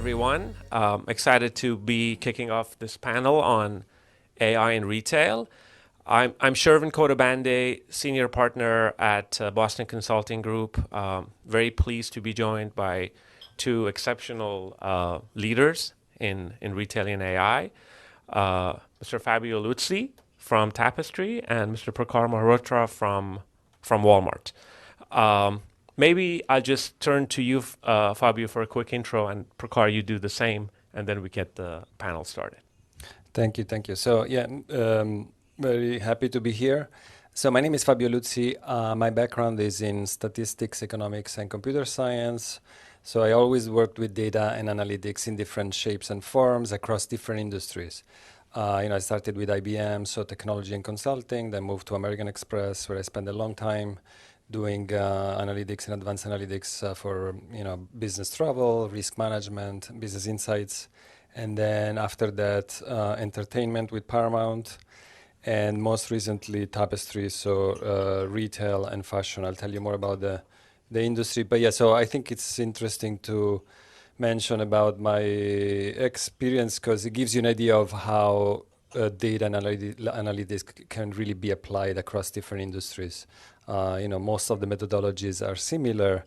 everyone. Excited to be kicking off this panel on AI in retail. I'm Shervin Khodabandeh, Senior Partner at Boston Consulting Group. Very pleased to be joined by two exceptional leaders in retail and AI, Mr. Fabio Luzzi from Tapestry and Mr. Prakhar Mehrotra from Walmart. Maybe I'll just turn to you, Fabio, for a quick intro, and Prakhar, you do the same, and then we get the panel started. Thank you, thank you. So very happy to be here. So my name is Fabio Luzzi. My background is in statistics, economics, and computer science. So I always worked with data and analytics in different shapes and forms across different industries. I started with IBM, so technology and consulting, then moved to American Express, where I spent a long time doing analytics and advanced analytics for business travel, risk management, business insights, and then after that entertainment with Paramount, and most recently Tapestry, so retail and fashion. I'll tell you more about the industry, but yeah. So I think it's interesting to mention about my experience because it gives you an idea of how data and analytics can really be applied across different industries. Most of the methodologies are similar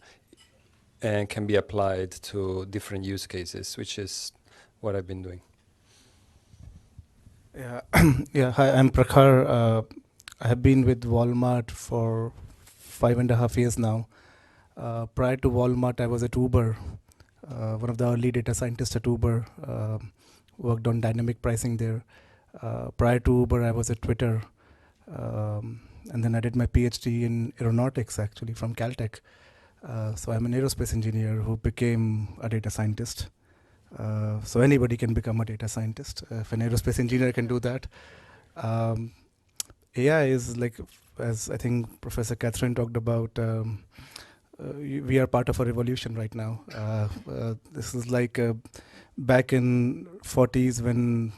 and can be applied to different use cases, which is what I've been doing. Yeah, yeah. Hi, I'm Prakhar. I have been with Walmart for 5.5 years now. Prior to Walmart, I was at Uber, one of the early data scientists at Uber. Worked on dynamic pricing there. Prior to Uber, I was at Twitter. And then I did my PhD in aeronautics, actually, from Caltech. So I'm an aerospace engineer who became a data scientist. So anybody can become a data scientist. If an aerospace engineer can do that. AI is like, as I think Professor Catherine talked about, we are part of a revolution right now. This is like back in 40s when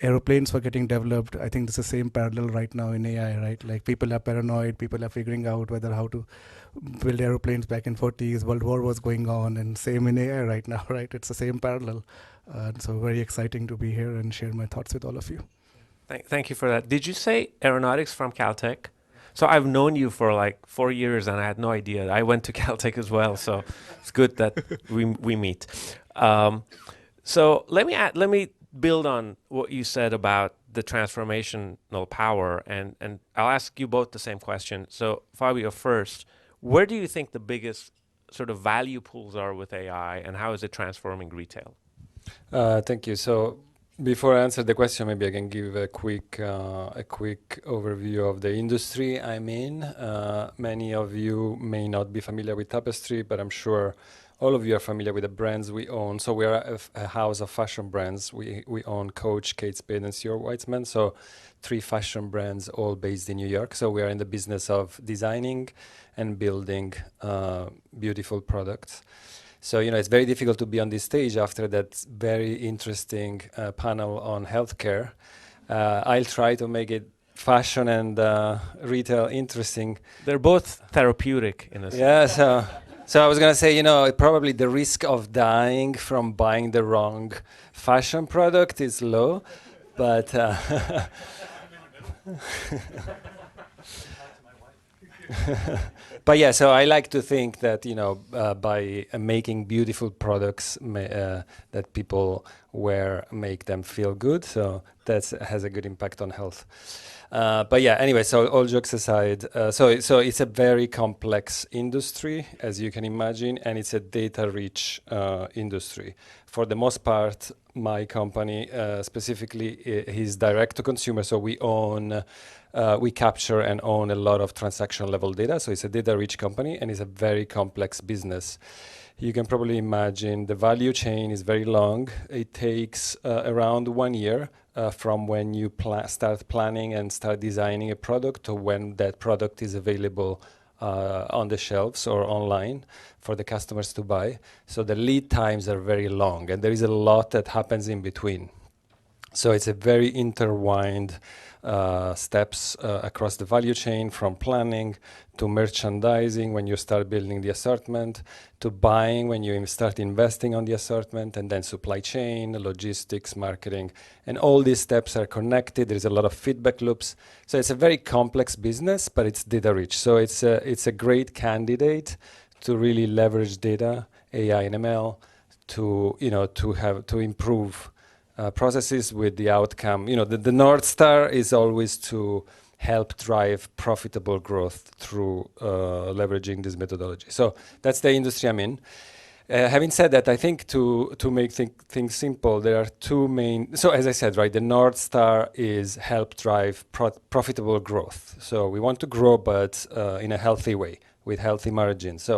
aeroplanes were getting developed. I think it's the same parallel right now in AI, right? Like people are paranoid, people are figuring out how to build aeroplanes back in 40s. World War was going on, and same in AI right now, right? It's the same parallel. So very exciting to be here and share my thoughts with all of you. Thank you for that. Did you say aeronautics from Caltech? So I've known you for like 4 years, and I had no idea. I went to Caltech as well, so it's good that we meet. So let me build on what you said about the transformational power, and I'll ask you both the same question. So Fabio, first, where do you think the biggest sort of value pools are with AI, and how is it transforming retail? Thank you. So before I answer the question, maybe I can give a quick overview of the industry I'm in. Many of you may not be familiar with Tapestry, but I'm sure all of you are familiar with the brands we own. So we are a house of fashion brands. We own Coach, Kate Spade, and Stuart Weitzman. So 3 fashion brands, all based in New York. So we are in the business of designing and building beautiful products. So, it's very difficult to be on this stage after that very interesting panel on healthcare. I'll try to make it fashion and retail interesting. They're both therapeutic in a sense. Yeah, so I was going to say, probably the risk of dying from buying the wrong fashion product is low, but but yeah, so I like to think that, by making beautiful products that people wear, make them feel good. So that has a good impact on health. But yeah, anyway, so all jokes aside, so it's a very complex industry, as you can imagine, and it's a data-rich industry. For the most part, my company specifically is direct to consumer, so we capture and own a lot of transaction level data. So it's a data-rich company, and it's a very complex business. You can probably imagine the value chain is very long. It takes around 1 year from when you start planning and start designing a product to when that product is available on the shelves or online for the customers to buy. So the lead times are very long, and there is a lot that happens in between. So it's a very intertwined steps across the value chain, from planning to merchandising when you start building the assortment, to buying when you start investing on the assortment, and then supply chain, logistics, marketing. And all these steps are connected. There's a lot of feedback loops. So it's a very complex business, but it's data rich. So it's a great candidate to really leverage data, AI and ML, to improve processes with the outcome. The North Star is always to help drive profitable growth through leveraging this methodology. So that's the industry I'm in. Having said that, I think to make things simple, there are two main. So as I said, right, the North Star is help drive profitable growth. So we want to grow, but in a healthy way with healthy margins.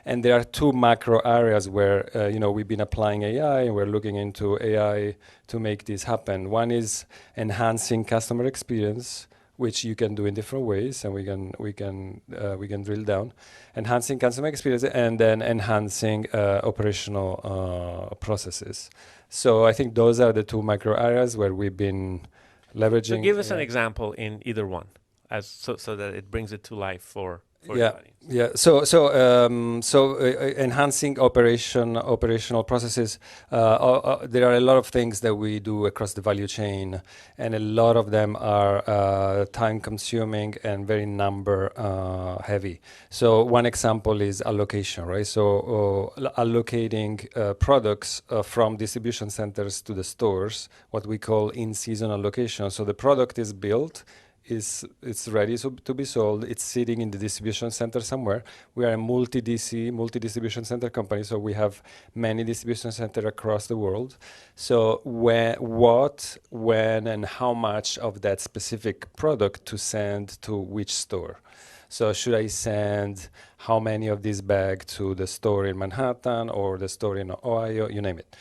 And there are two macro areas where we've been applying AI, and we're looking into AI to make this happen. One is enhancing customer experience, which you can do in different ways, and we can drill down. Enhancing customer experience, and then enhancing operational processes. So I think those are the two macro areas where we've been leveraging. So give us AI. an example in either one, so that it brings it to life for the Yeah, audience. yeah. So enhancing operational processes. There are a lot of things that we do across the value chain, and a lot of them are time-consuming and very number heavy. So one example is allocation, right? So allocating products from distribution centers to the stores, what we call in-season allocation. So the product is built. It's ready to be sold. It's sitting in the distribution center somewhere. We are a multi-distribution center company, so we have many distribution centers across the world. So when, and how much of that specific product to send to which store? So should I send how many of these bags to the store in Manhattan or the store in Ohio? You name it.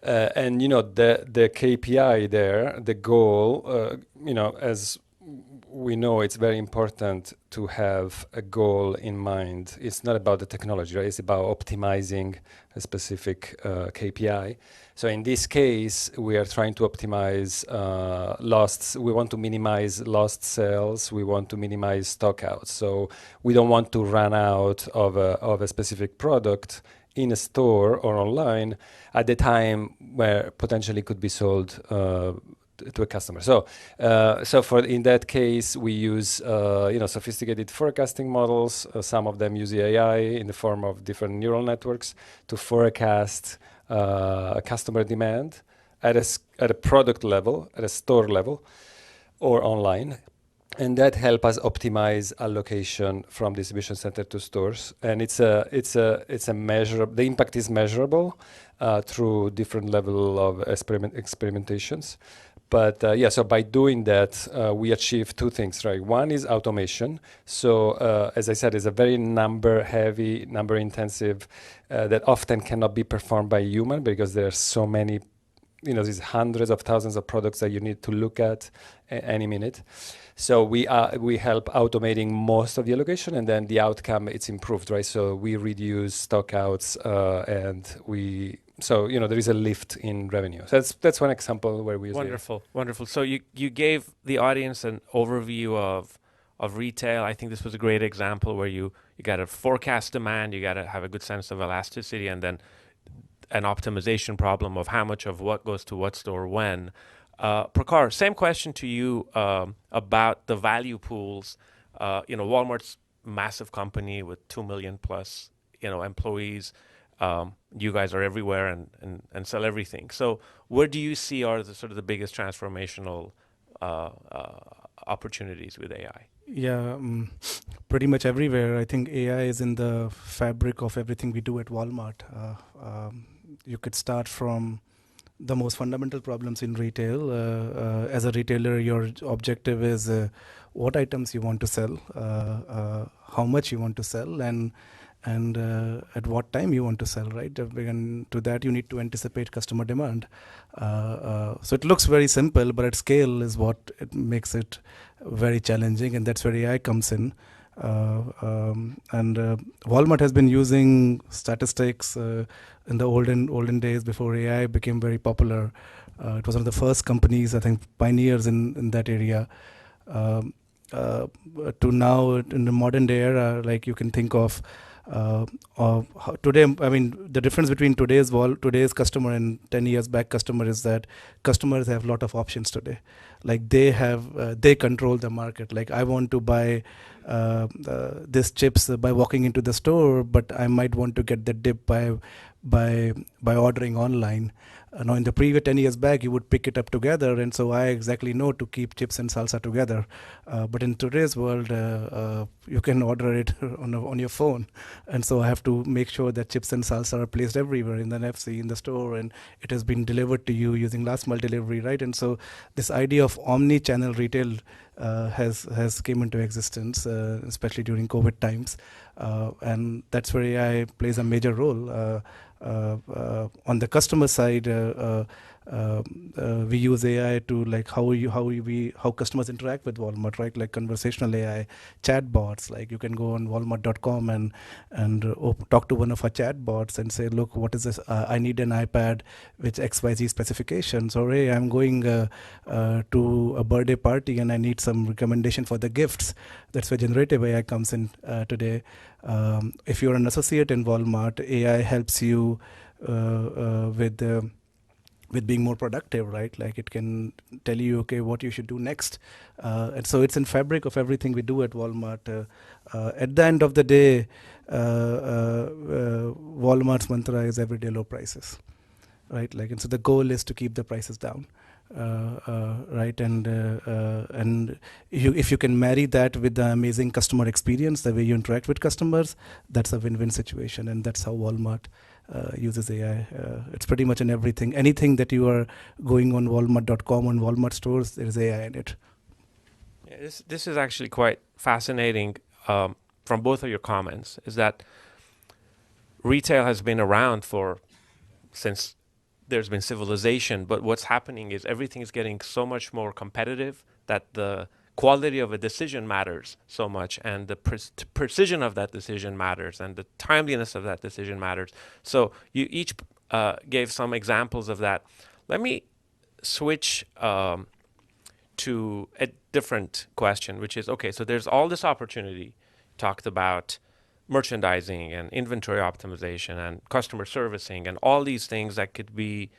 And the KPI there, the goal, as we know, it's very important to have a goal in mind. It's not about the technology, right? It's about optimizing a specific KPI. So in this case, we are trying to optimize we want to minimize lost sales. We want to minimize stock outs. So we don't want to run out of a specific product in a store or online at the time where potentially could be sold to a customer. So in that case, we use sophisticated forecasting models. Some of them use AI in the form of different neural networks to forecast customer demand at a product level, at a store level, or online. And that help us optimize allocation from distribution center to stores. And it's a measure. The impact is measurable through different level of experimentations. But so by doing that, we achieve two things, right? One is automation. So as I said, it's a very number-heavy, number-intensive that often cannot be performed by a human because there are so many, these hundreds of thousands of products that you need to look at any minute. So we help automating most of the allocation, and then the outcome, it's improved, right? So we reduce stockouts, and there is a lift in revenue. So that's one example where we use Wonderful. So you gave the audience an overview of retail. I think this was a great example where you got to forecast demand, you got to have a good sense of elasticity, and then an optimization problem of how much of what goes to what store when. Prakhar, same question to you about the value pools. Walmart's massive company with 2 million plus employees. You guys are everywhere and sell everything. So where do you see are the sort of the biggest transformational opportunities with AI? Yeah, pretty much everywhere. I think AI is in the fabric of everything we do at Walmart. You could start from the most fundamental problems in retail. As a retailer, your objective is what items you want to sell, how much you want to sell, and at what time you want to sell, right? And to that, you need to anticipate customer demand. So it looks very simple, but at scale is what it makes it very challenging, and that's where AI comes in. Walmart has been using statistics in the olden days before AI became very popular. It was one of the first companies, I think, pioneers in that area. Um, to now in the modern day era, like you can think of how today. I mean, the difference between today's customer and 10 years back customer is that customers have a lot of options today. Like they control the market. Like I want to buy this chips by walking into the store, but I might want to get the dip by ordering online. Now, in the previous 10 years back, you would pick it up together, and so I exactly know to keep chips and salsa together. But in today's world, you can order it on your phone, and so I have to make sure that chips and salsa are placed everywhere in the NFC, in the store, and it has been delivered to you using last mile delivery, right? And so this idea of omni-channel retail has came into existence, especially during COVID times, and that's where AI plays a major role. On the customer side, we use AI to like how customers interact with Walmart, right? Like conversational AI, chatbots. Like you can go on Walmart.com and talk to one of our chatbots and say, look, what is this? I need an iPad with XYZ specifications, or hey, I'm going to a birthday party and I need some recommendation for the gifts. That's where generative AI comes in today. If you're an associate in Walmart, AI helps you with being more productive, right? Like it can tell you, okay, what you should do next. And so it's in fabric of everything we do at Walmart. At the end of the day, Walmart's mantra is everyday low prices, right? Like, and so the goal is to keep the prices down. Right, and if you can marry that with the amazing customer experience, the way you interact with customers, that's a win-win situation, and that's how Walmart uses AI. It's pretty much in everything. Anything that you are going on Walmart.com, on Walmart stores, there is AI in it. Yeah, this is actually quite fascinating from both of your comments, is that retail has been around since there's been civilization, but what's happening is everything is getting so much more competitive that the quality of a decision matters so much, and the precision of that decision matters, and the timeliness of that decision matters. So you each gave some examples of that. Let me switch to a different question, which is, okay, so there's all this opportunity, talked about merchandising and inventory optimization and customer servicing and all these things that could be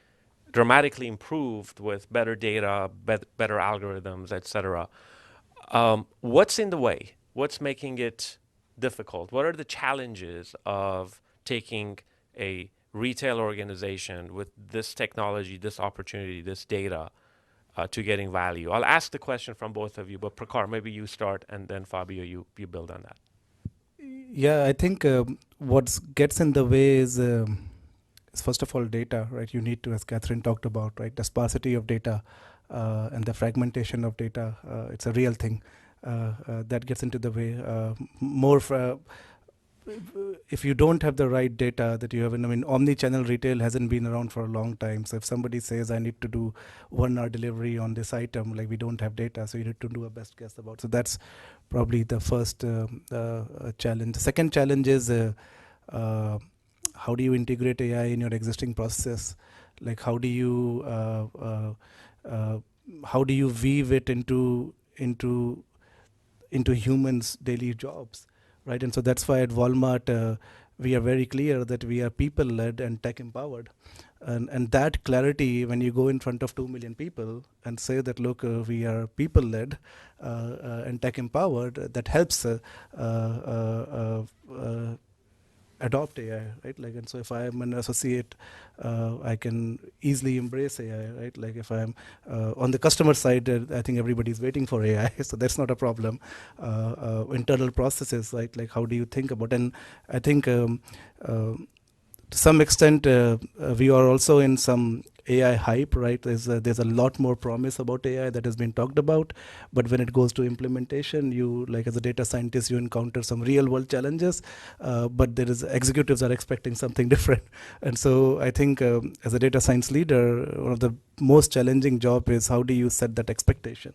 dramatically improved with better data, better algorithms, etc. What's in the way? What's making it difficult? What are the challenges of taking a retail organization with this technology, this opportunity, this data to getting value? I'll ask the question from both of you, but Prakhar, maybe you start, and then Fabio, you build on that. Yeah, I think what gets in the way is first of all data, right? You need to, as Catherine talked about, right, the sparsity of data and the fragmentation of data. It's a real thing that gets into the way. If you don't have the right data that you have, I mean, omni-channel retail hasn't been around for a long time. So if somebody says, I need to do 1 hour delivery on this item, like we don't have data, so you need to do a best guess about. So that's probably the first challenge. The second challenge is how do you integrate AI in your existing process? Like how do you weave it into humans' daily jobs? Right, and so that's why at Walmart we are very clear that we are people-led and tech-empowered, and that clarity when you go in front of 2 million people and say that, look, we are people-led and tech-empowered, that helps adopt AI, right? Like, and so if I am an associate, I can easily embrace AI, right? Like if I'm on the customer side, I think everybody's waiting for AI, so that's not a problem. Internal processes, right? Like how do you think about? And I think to some extent we are also in some AI hype, right? There's a lot more promise about AI that has been talked about, but when it goes to implementation, you, like as a data scientist, you encounter some real world challenges, but executives are expecting something different. And so I think as a data science leader, one of the most challenging job is how do you set that expectation?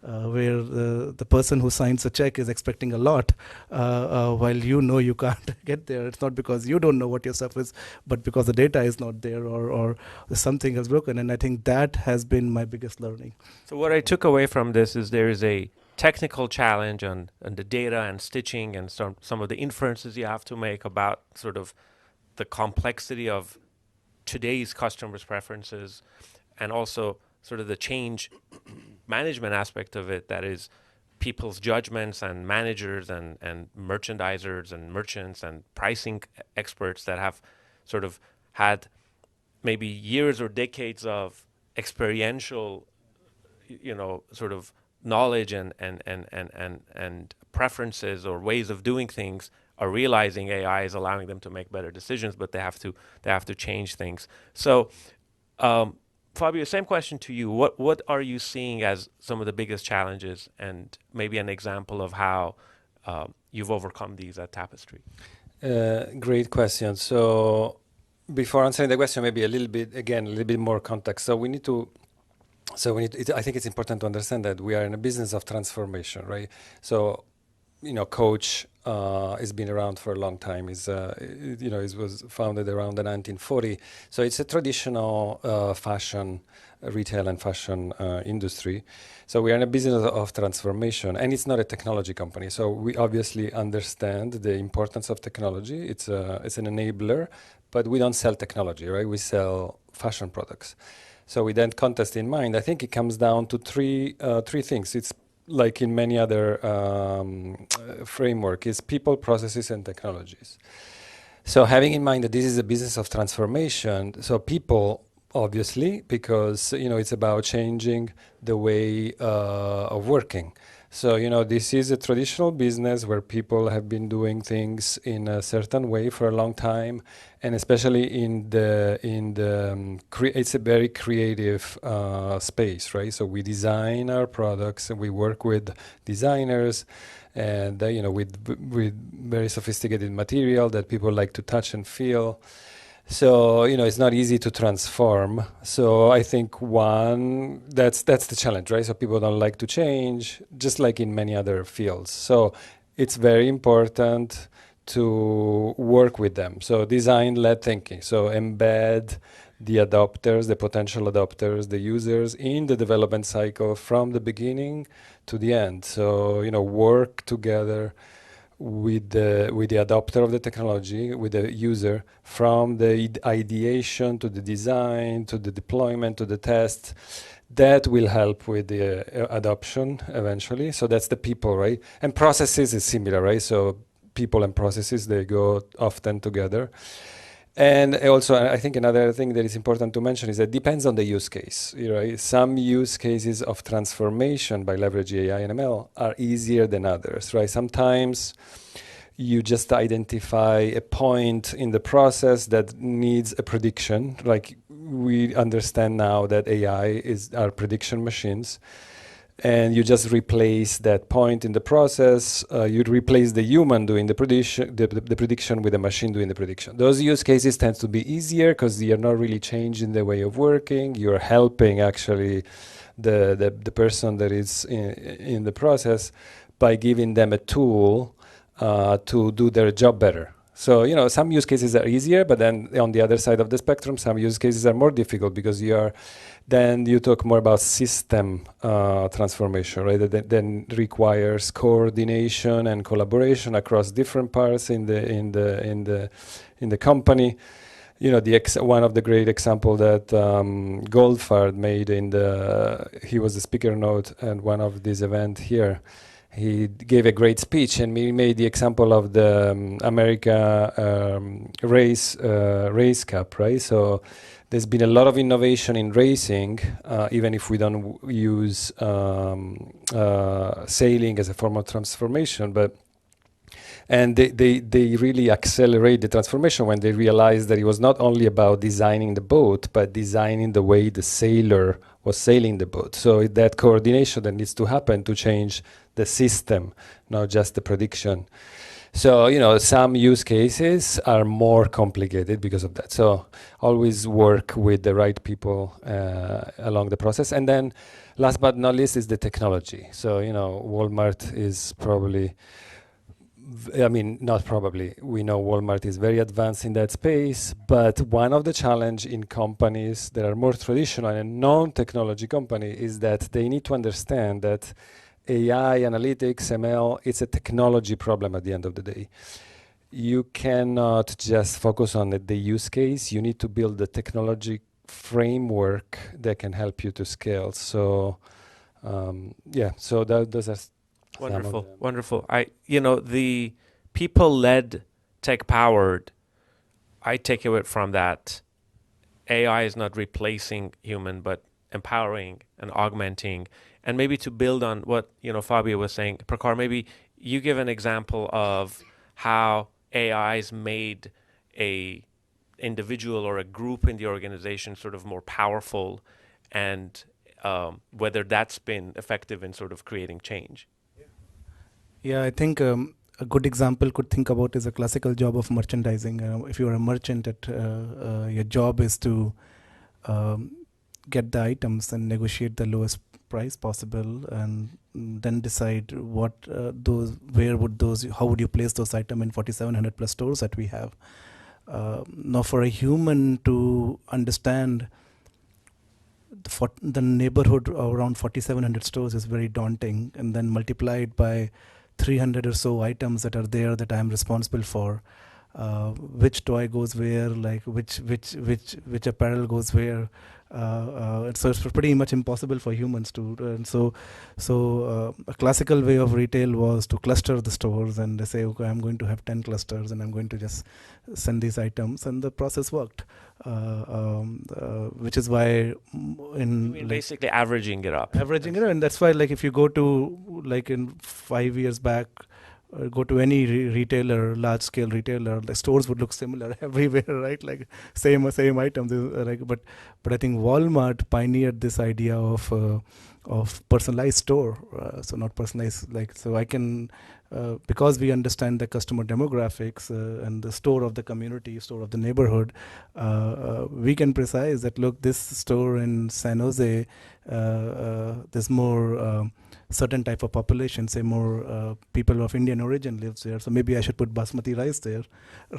where the person who signs a check is expecting a lot, while you can't get there. It's not because you don't know what your stuff is, but because the data is not there, or something has broken. And I think that has been my biggest learning. So what I took away from this is there is a technical challenge on the data and stitching and some of the inferences you have to make about sort of the complexity of today's customers' preferences, and also sort of the change management aspect of it, that is people's judgments and managers and merchandisers and merchants and pricing experts that have sort of had maybe years or decades of experiential, sort of knowledge and preferences or ways of doing things, are realizing AI is allowing them to make better decisions, but they have to change things. So, Fabio, same question to you. What are you seeing as some of the biggest challenges, and maybe an example of how you've overcome these at Tapestry? Great question. So before answering the question, maybe a little bit more context. I think it's important to understand that we are in a business of transformation, right? So, Coach has been around for a long time. It was founded around the 1940. So it's a traditional fashion, retail and fashion industry. So we are in a business of transformation, and it's not a technology company. So we obviously understand the importance of technology. It's an enabler, but we don't sell technology, right? We sell fashion products. So with that context in mind, I think it comes down to three things. It's like in many other framework, is people, processes, and technologies. So having in mind that this is a business of transformation, so people, obviously, because it's about changing the way of working. So this is a traditional business where people have been doing things in a certain way for a long time, and especially it's a very creative space, right? So we design our products and we work with designers, and with very sophisticated material that people like to touch and feel. So it's not easy to transform. So I think that's the challenge, right? So people don't like to change, just like in many other fields. So it's very important to work with them. So design-led thinking. So embed the adopters, the potential adopters, the users in the development cycle from the beginning to the end. So work together with the adopter of the technology, with the user, from the ideation to the design, to the deployment, to the test. That will help with the adoption eventually. So that's the people, right? And processes is similar, right? So people and processes, they go often together. And also, I think another thing that is important to mention is that it depends on the use case. Right? Some use cases of transformation by leveraging AI and ML are easier than others, right? Sometimes you just identify a point in the process that needs a prediction. Like we understand now that AI are prediction machines. And you just replace that point in the process. You replace the human doing the prediction with the machine doing the prediction. Those use cases tend to be easier because you're not really changing the way of working. You're helping actually the person that is in the process by giving them a tool to do their job better. So, some use cases are easier, but then on the other side of the spectrum, some use cases are more difficult because then you talk more about system transformation, right? That then requires coordination and collaboration across different parts in the company. One of the great example that Goldfarb made he was the speaker note at one of these events here. He gave a great speech, and he made the example of the America race cup, right? So there's been a lot of innovation in racing, even if we don't use sailing as a form of transformation, and they really accelerate the transformation when they realized that it was not only about designing the boat, but designing the way the sailor was sailing the boat. So that coordination that needs to happen to change the system, not just the prediction. So, you know, some use cases are more complicated because of that. So always work with the right people along the process. And then last but not least is the technology. So, you know, Walmart is probably, I mean, not probably, we know Walmart is very advanced in that space, but one of the challenge in companies that are more traditional and non-technology company is that they need to understand that AI, analytics, ML, it's a technology problem at the end of the day. You cannot just focus on the use case. You need to build the technology framework that can help you to scale. So, yeah, so those are Wonderful, wonderful. The people-led, tech-powered, I take away from that, AI is not replacing human, but empowering and augmenting. And maybe to build on what, Fabio was saying, Prakhar, maybe you give an example of how AI's made a individual or a group in the organization sort of more powerful, and whether that's been effective in sort of creating change. Yeah, I think a good example could think about is a classical job of merchandising. If you're a merchant, your job is to get the items and negotiate the lowest price possible, and then decide how would you place those items in 4,700 plus stores that we have. Now, for a human to understand the neighborhood around 4,700 stores is very daunting, and then multiply it by 300 or so items that are there that I'm responsible for. Which toy goes where, like which apparel goes where. So it's pretty much impossible for humans to. And so a classical way of retail was to cluster the stores, and they say, okay, I'm going to have 10 clusters, and I'm going to just send these items, and the process worked. Which is why basically averaging it up. And that's why, like, if you go to, like, in 5 years back, go to any retailer, large scale retailer, the stores would look similar everywhere, right? Like same items. But I think Walmart pioneered this idea of personalized store. So not personalized, like, so I can, because we understand the customer demographics and the store of the community, store of the neighborhood, we can precise that, look, this store in San Jose, there's more certain type of population, say more people of Indian origin lives there, so maybe I should put basmati rice there,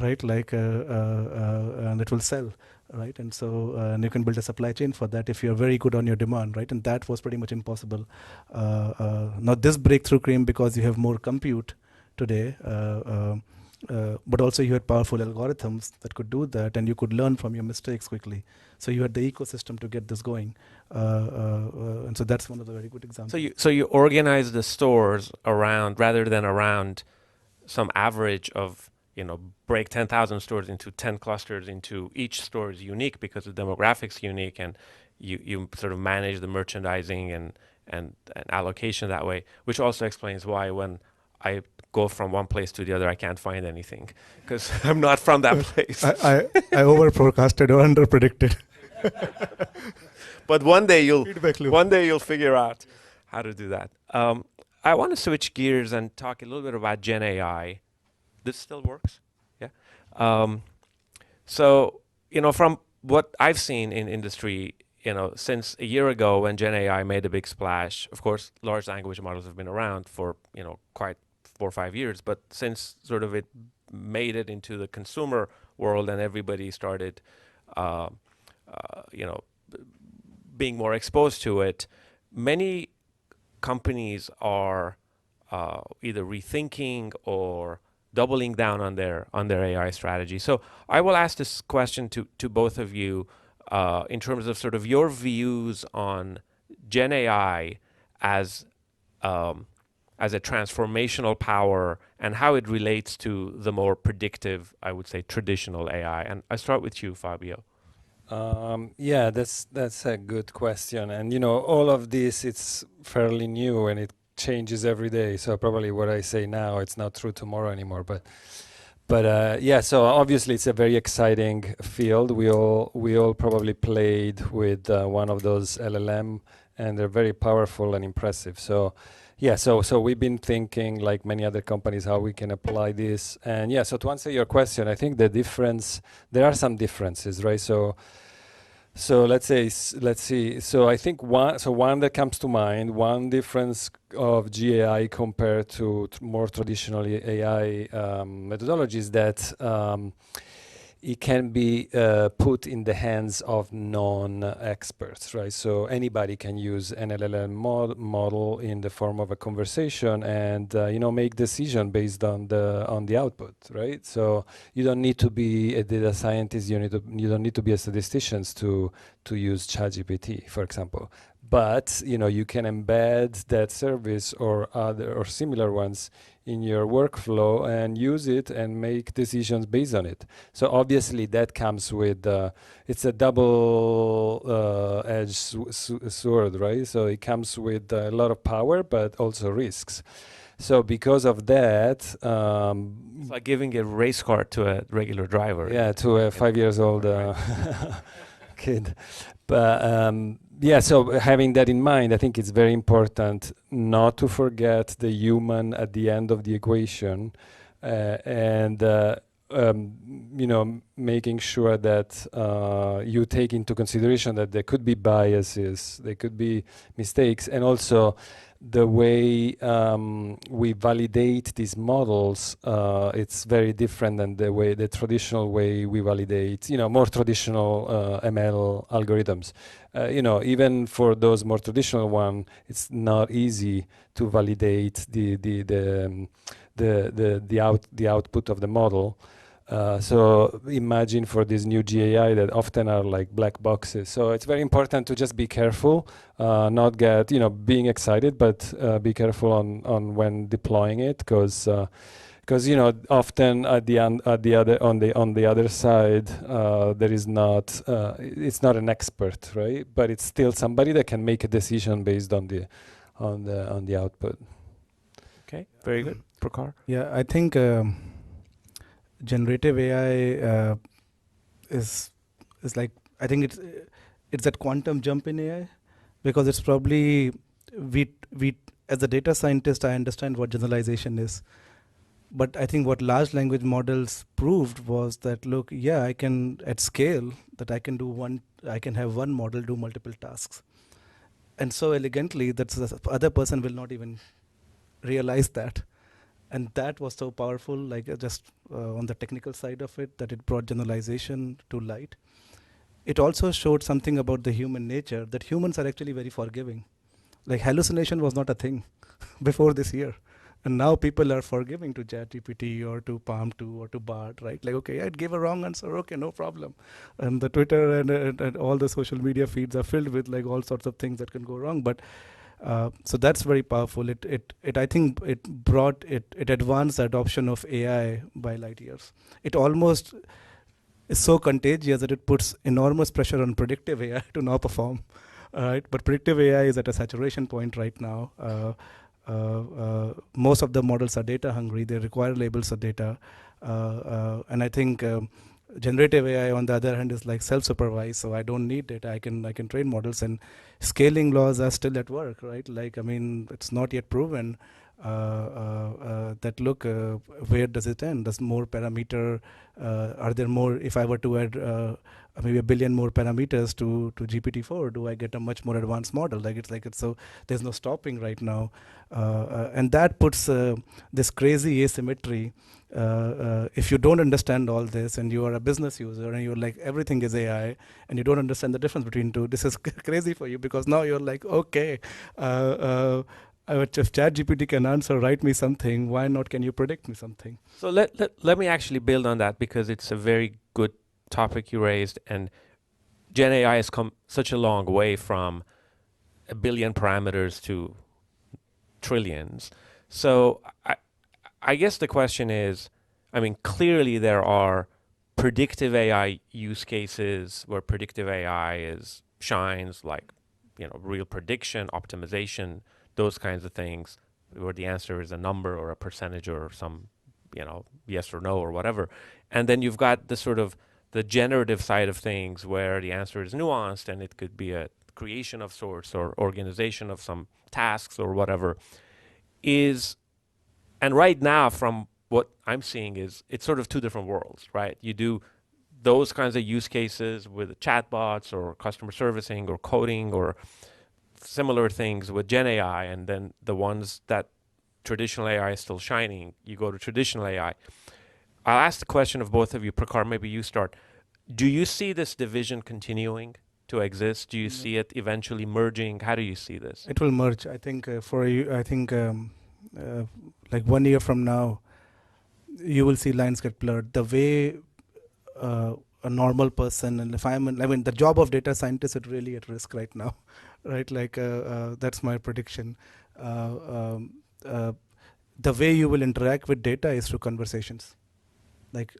right? Like, and it will sell, right? And so and you can build a supply chain for that if you're very good on your demand, right? And that was pretty much impossible. Now this breakthrough came because you have more compute today, but also you had powerful algorithms that could do that, and you could learn from your mistakes quickly. So you had the ecosystem to get this going, and so that's one of the very good examples. So you organize the stores around, rather than around some average of, break 10,000 stores into 10 clusters, into each store is unique because the demographics unique, and you sort of manage the merchandising and allocation that way, which also explains why when I go from one place to the other, I can't find anything because I'm not from that place. I over forecasted or under predicted. But one day you'll figure out how to do that. I want to switch gears and talk a little bit about Gen AI. This still works, yeah. So from what I've seen in industry, since a year ago when Gen AI made a big splash, of course, large language models have been around for quite 4 or 5 years, but since sort of it made it into the consumer world and everybody started, being more exposed to it, many companies are either rethinking or doubling down on their AI strategy. So I will ask this question to both of you in terms of sort of your views on Gen AI as a transformational power and how it relates to the more predictive, I would say, traditional AI. And I start with you, Fabio. Yeah, that's a good question. And all of this, it's fairly new and it changes every day. So probably what I say now, it's not true tomorrow anymore. But yeah, so obviously it's a very exciting field. We all probably played with one of those LLM, and they're very powerful and impressive. So Yeah, so we've been thinking, like many other companies, how we can apply this. And yeah, so to answer your question, I think there are some differences, right? So let's see. So I think one that comes to mind, one difference of GAI compared to more traditional AI methodologies, that it can be put in the hands of non-experts, right? So anybody can use an LLM model in the form of a conversation and make decision based on the output, right? So you don't need to be a data scientist. You don't need to be a statistician to use ChatGPT, for example. But you can embed that service or other or similar ones in your workflow and use it and make decisions based on it. So obviously that comes with it's a double edged sword, right? So it comes with a lot of power, but also risks. So because of that, It's like giving a race car to a regular driver. yeah, to a 5 years old kid. But yeah, so having that in mind, I think it's very important not to forget the human at the end of the equation, and making sure that you take into consideration that there could be biases, there could be mistakes, and also the way we validate these models, it's very different than the traditional way we validate, more traditional ML algorithms. Even for those more traditional one, it's not easy to validate the output of the model. So imagine for this new GAI that often are like black boxes. So it's very important to just be careful, not get, being excited, but be careful on when deploying it, because often on the other side there is not it's not an expert, right? But it's still somebody that can make a decision based on the output. Okay, very good. Prakhar? Yeah, I think generative AI is like, I think it's that quantum jump in AI, because it's probably we as a data scientist, I understand what generalization is, but I think what large language models proved was that, look, yeah, I can at scale that I can have one model do multiple tasks, and so elegantly that the other person will not even realize that. And that was so powerful, like just on the technical side of it, that it brought generalization to light. It also showed something about the human nature, that humans are actually very forgiving. Like hallucination was not a thing before this year. And now people are forgiving to ChatGPT or to Palm 2 or to Bard, right? Like, okay, I'd give a wrong answer, okay, no problem. And the Twitter and all the social media feeds are filled with like all sorts of things that can go wrong. But so that's very powerful. It I think it advanced the adoption of AI by light years. It almost is so contagious that it puts enormous pressure on predictive AI to now perform. Right, but predictive AI is at a saturation point right now. Most of the models are data hungry. They require labels of data, and I think generative AI, on the other hand, is like self-supervised. So I don't need data. I can train models, and scaling laws are still at work, right? Like, I mean, it's not yet proven that, look, where does it end? Does more parameter, are there more, if I were to add maybe a billion more parameters to GPT-4, do I get a much more advanced model? Like it's so there's no stopping right now. And that puts this crazy asymmetry. If you don't understand all this and you are a business user and you're like, everything is AI, and you don't understand the difference between two, this is crazy for you, because now you're like, okay, if ChatGPT can answer, write me something, why not can you predict me something? So let me actually build on that, because it's a very good topic you raised, and Gen AI has come such a long way from a billion parameters to trillions. So I guess the question is, I mean, clearly there are predictive AI use cases where predictive AI shines, like, real prediction, optimization, those kinds of things, where the answer is a number or a percentage or some, yes or no or whatever. And then you've got the sort of the generative side of things, where the answer is nuanced and it could be a creation of sorts or organization of some tasks or whatever. is, and right now from what I'm seeing is it's sort of two different worlds, right? You do those kinds of use cases with chatbots or customer servicing or coding or similar things with Gen AI, and then the ones that traditional AI is still shining, you go to traditional AI. I'll ask the question of both of you. Prakhar, maybe you start. Do you see this division continuing to exist? Do you see it eventually merging? How do you see this? It will merge. I think like 1 year from now, you will see lines get blurred. The way a normal person, and if I mean, the job of data scientist is really at risk right now, right? Like that's my prediction. The way you will interact with data is through conversations. Like,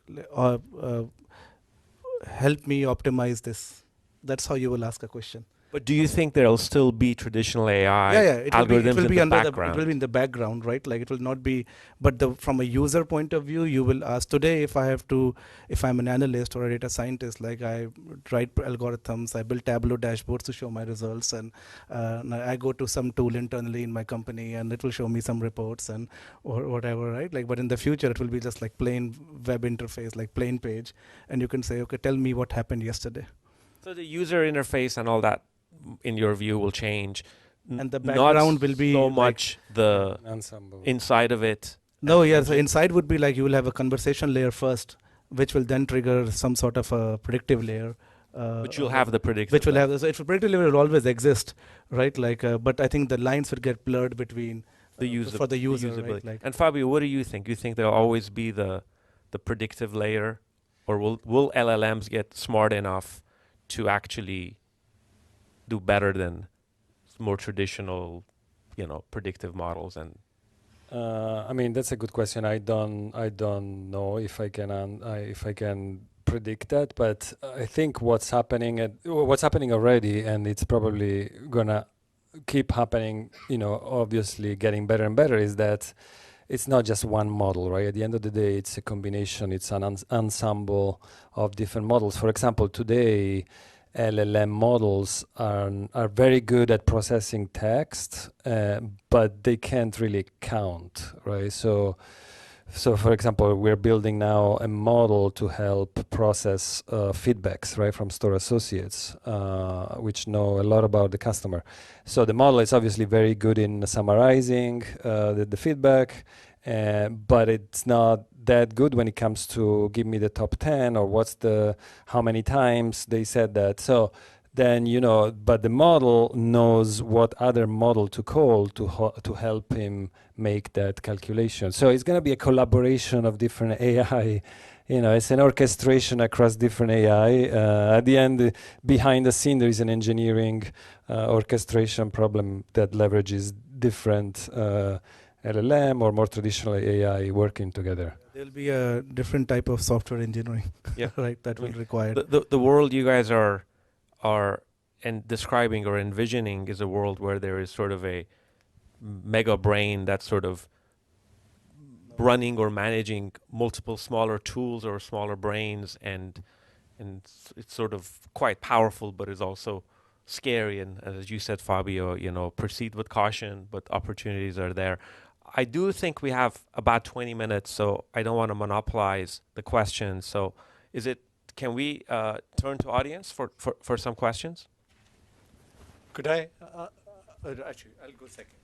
help me optimize this. That's how you will ask a question. But do you think there'll still be traditional AI It will algorithms be in the under background? it will be in the background, right? Like it will not be. But from a user point of view, you will ask today if I'm an analyst or a data scientist, like I write algorithms, I build Tableau dashboards to show my results, and I go to some tool internally in my company, and it will show me some reports and or whatever, right? Like, but in the future, it will be just like plain web interface, like plain page, and you can say, okay, tell me what happened yesterday. So the user interface and all that, in your view, will change, and the background not will be so like much the ensemble inside of it. No, yeah. So inside would be like you will have a conversation layer first, which will then trigger some sort of a predictive layer. Which will have the predictive. Which will have so predictive layer will always exist, right? Like, but I think the lines will get blurred between the user for the user. usability. Right? Like, and Fabio, what do you think? You think there'll always be the predictive layer, or will LLMs get smart enough to actually do better than more traditional, predictive models? And I mean, that's a good question. I don't know if I can predict that, but I think what's happening already, and it's probably gonna keep happening. Obviously getting better and better, is that it's not just one model, right? At the end of the day, it's a combination. It's an ensemble of different models. For example, today, LLM models are very good at processing text, but they can't really count, right? So for example, we're building now a model to help process feedbacks, right, from store associates, which know a lot about the customer. So the model is obviously very good in summarizing the feedback, but it's not that good when it comes to give me the top 10 or how many times they said that. So then, but the model knows what other model to call to help him make that calculation. So it's going to be a collaboration of different AI. It's an orchestration across different AI. At the end, behind the scene, there is an engineering orchestration problem that leverages different LLM or more traditional AI working together. There'll be a different type of software engineering, right? That will require the world you guys are and describing or envisioning is a world where there is sort of a mega brain that's sort of running or managing multiple smaller tools or smaller brains, and it's sort of quite powerful, but is also scary. And as you said, Fabio, proceed with caution, but opportunities are there. I do think we have about 20 minutes, so I don't want to monopolize the questions. So can we turn to audience for some questions? Could I? Actually, I'll go second.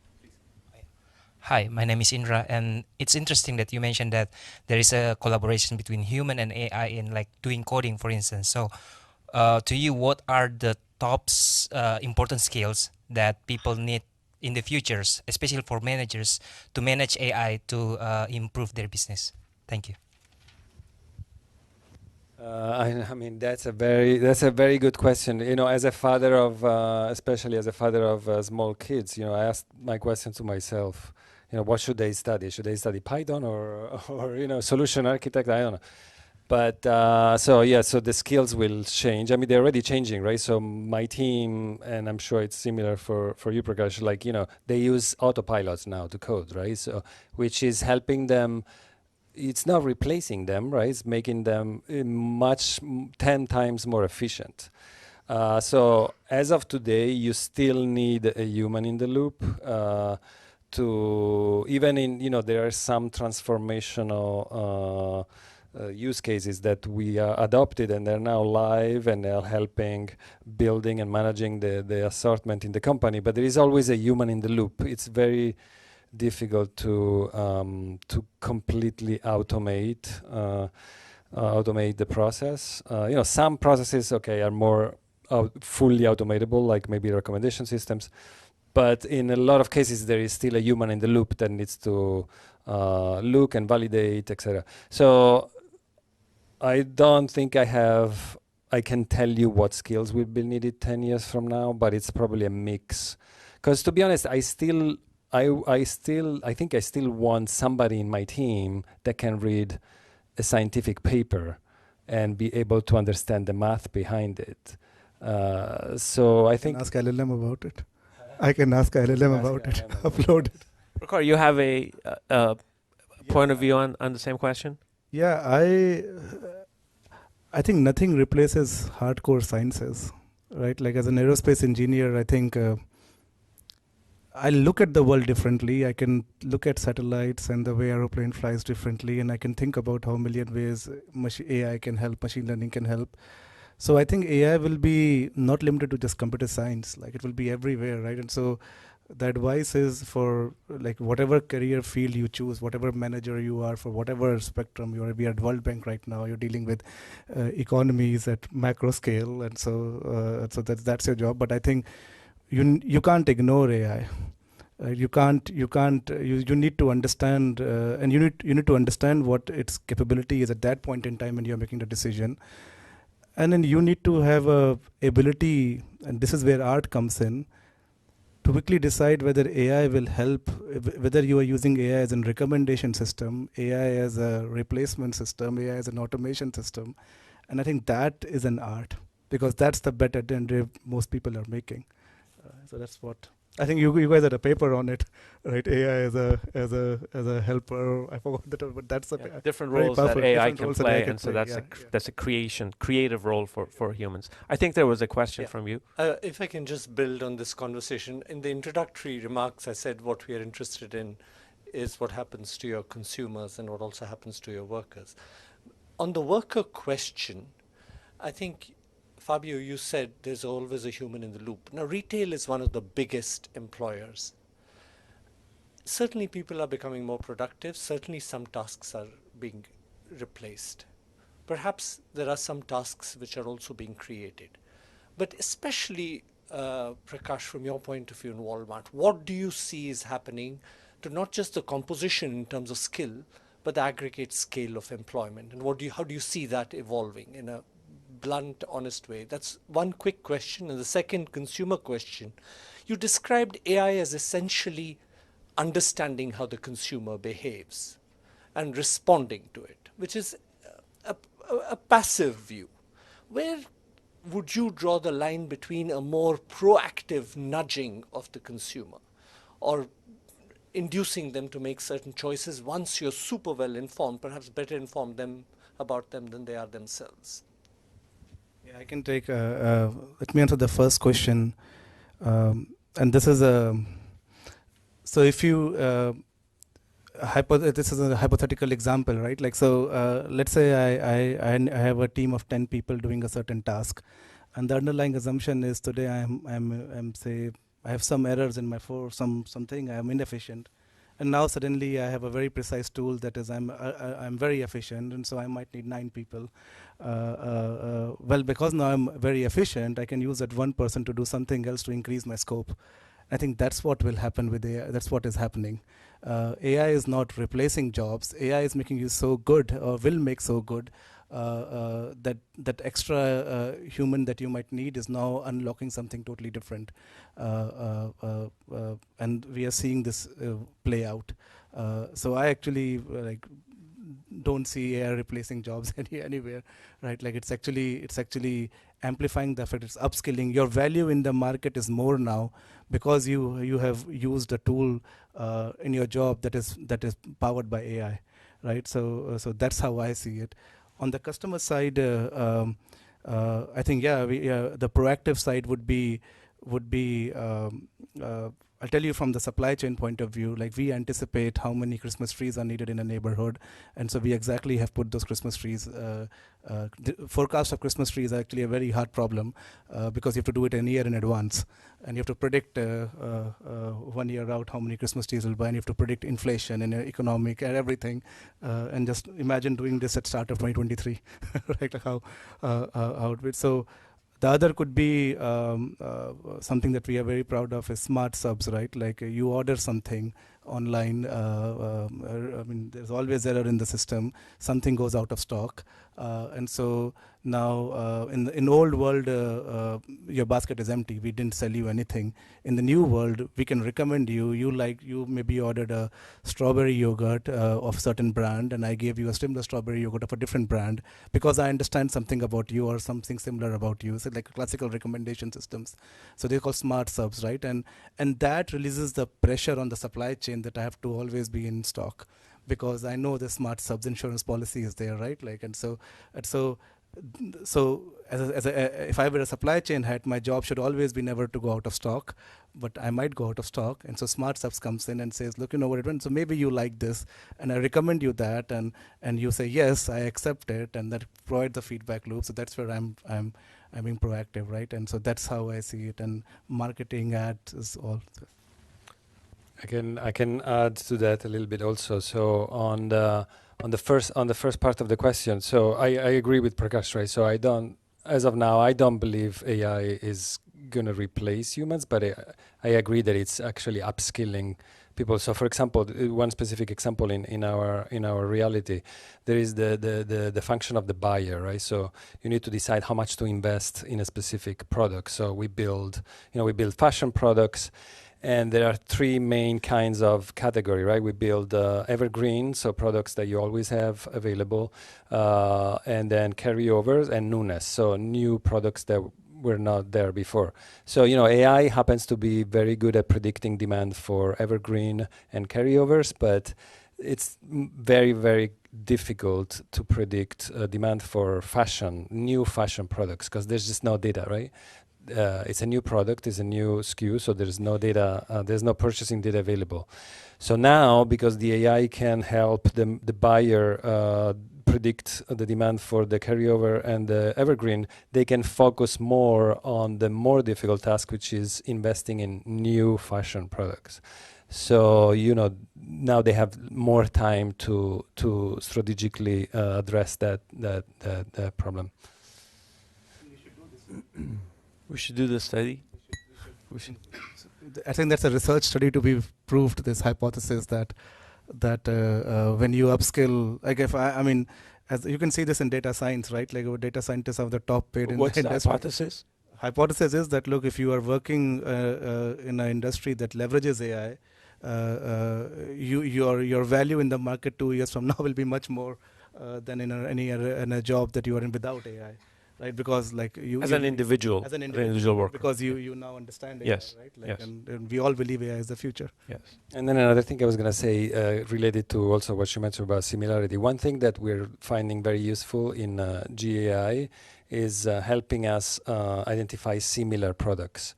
Hi, my name is Indra, and it's interesting that you mentioned that there is a collaboration between human and AI in like doing coding, for instance. So, to you, what are the top important skills that people need in the futures, especially for managers, to manage AI to improve their business? Thank you. I mean, that's a very good question. As a father of, especially as a father of small kids, I asked my question to myself. What should they study? Should they study Python or solution architect? I don't know. But so the skills will change. I mean, they're already changing, right? So my team, and I'm sure it's similar for you, Prakash, like, they use autopilots now to code, right? So, which is helping them. It's not replacing them, right? It's making them 10 times more efficient. So as of today, you still need a human in the loop to even in, there are some transformational use cases that we adopted, and they're now live, and they're helping building and managing the assortment in the company. But there is always a human in the loop. It's very difficult to completely automate the process. Some processes, are more fully automatable, like maybe recommendation systems. But in a lot of cases, there is still a human in the loop that needs to look and validate, etc. So I don't think I can tell you what skills will be needed 10 years from now, but it's probably a mix. Because to be honest, I think I still want somebody in my team that can read a scientific paper and be able to understand the math behind it. So I think ask LLM about it. I can ask LLM about it. Upload it. Prakhar, you have a point of view on the same question? Yeah, I think nothing replaces hardcore sciences, right? Like as an aerospace engineer, I think I look at the world differently. I can look at satellites and the way aeroplane flies differently, and I can think about how million ways AI can help, machine learning can help. So I think AI will be not limited to just computer science, like it will be everywhere, right? And so the advice is for like whatever career field you choose, whatever manager you are, for whatever spectrum you are. We are at World Bank right now. You're dealing with economies at macro scale, and so that's your job. But I think you can't ignore AI. You need to understand, and you need to understand what its capability is at that point in time when you're making the decision. And then you need to have a ability, and this is where art comes in, to quickly decide whether AI will help, whether you are using AI as a recommendation system, AI as a replacement system, AI as an automation system. And I think that is an art, because that's the bet at the end most people are making. So that's what I think. You guys had a paper on it, right? AI as a helper. I forgot that, but that's a different very roles that powerful- AI different can roles that play, AI can and so play. that's a creative role for humans. I think there was a question from you. If I can just build on this conversation. In the introductory remarks, I said what we are interested in is what happens to your consumers and what also happens to your workers. On the worker question, I think, Fabio, you said there's always a human in the loop. Now, retail is one of the biggest employers. Certainly, people are becoming more productive. Certainly, some tasks are being replaced. Perhaps there are some tasks which are also being created. But especially, Prakash, from your point of view in Walmart, what do you see is happening to not just the composition in terms of skill, but the aggregate scale of employment? And how do you see that evolving in a blunt, honest way? That's one quick question. And the second consumer question, you described AI as essentially understanding how the consumer behaves and responding to it, which is a passive view. Where would you draw the line between a more proactive nudging of the consumer or inducing them to make certain choices once you're super well informed, perhaps better informed about them than they are themselves? Yeah, I can take. Let me answer the first question, and this is a. So if you this is a hypothetical example, right? Like so, let's say I have a team of 10 people doing a certain task, and the underlying assumption is today I'm say I have some errors in my something, I am inefficient. And now suddenly I have a very precise tool that is I'm very efficient, and so I might need 9 people. Well, because now I'm very efficient, I can use that one person to do something else to increase my scope. I think that's what will happen with AI. That's what is happening. AI is not replacing jobs. AI is making you so good, or will make so good, that extra human that you might need is now unlocking something totally different. And we are seeing this play out. So I actually don't see AI replacing jobs anywhere, right? Like it's actually amplifying the effect. It's upskilling. Your value in the market is more now because you have used a tool in your job that is powered by AI, right? So that's how I see it. On the customer side, I think the proactive side would be would be I'll tell you from the supply chain point of view, like we anticipate how many Christmas trees are needed in a neighborhood. And so we exactly have put those Christmas trees. The forecast of Christmas trees is actually a very hard problem because you have to do it a year in advance. And you have to predict 1 year out how many Christmas trees will buy. And you have to predict inflation and economic and everything. And just imagine doing this at start of 2023, right? Like how it would. So the other could be something that we are very proud of is smart subs, right? Like you order something online. I mean, there's always error in the system. Something goes out of stock, and so now in old world, your basket is empty. We didn't sell you anything. In the new world, we can recommend you. You maybe ordered a strawberry yogurt of certain brand, and I gave you a similar strawberry yogurt of a different brand because I understand something about you or something similar about you. So like classical recommendation systems. So they're called smart subs, right? And that releases the pressure on the supply chain that I have to always be in stock because I know the smart subs insurance policy is there, right? Like so if I were a supply chain head, my job should always be never to go out of stock, but I might go out of stock. And so smart subs comes in and says, look, you know what it went. So maybe you like this and I recommend you that. And you say, yes, I accept it. And that provides the feedback loop. So that's where I'm being proactive, right? And so that's how I see it. And marketing ads is all. I can add to that a little bit also. So on the first part of the question, so I agree with Prakash, right? So as of now, I don't believe AI is gonna replace humans, but I agree that it's actually upskilling people. So for example, one specific example in our reality, there is the function of the buyer, right? So you need to decide how much to invest in a specific product. So we build fashion products. And there are three main kinds of category, right? We build evergreen, so products that you always have available, and then carryovers and newness, so new products that were not there before. So, AI happens to be very good at predicting demand for evergreen and carryovers, but it's very, very difficult to predict demand for new fashion products, because there's just no data, right? It's a new product, it's a new SKU, so there's no data, there's no purchasing data available. So now, because the AI can help the buyer predict the demand for the carryover and the evergreen, they can focus more on the more difficult task, which is investing in new fashion products. So, now they have more time to strategically address that problem. We should do the study. I think that's a research study to be proved this hypothesis that when you upskill, like as you can see this in data science, right? Like our data scientists have the top paid in What's the the industry. hypothesis? Hypothesis is that, look, if you are working in an industry that leverages AI, your value in the market 2 years from now will be much more than in a job that you are in without AI. Right, because like as an individual worker, because you now understand AI, yes, right? Like, yes. And we all believe AI is the future. Yes. And then another thing I was going to say, related to also what you mentioned about similarity. One thing that we're finding very useful in GAI is helping us identify similar products,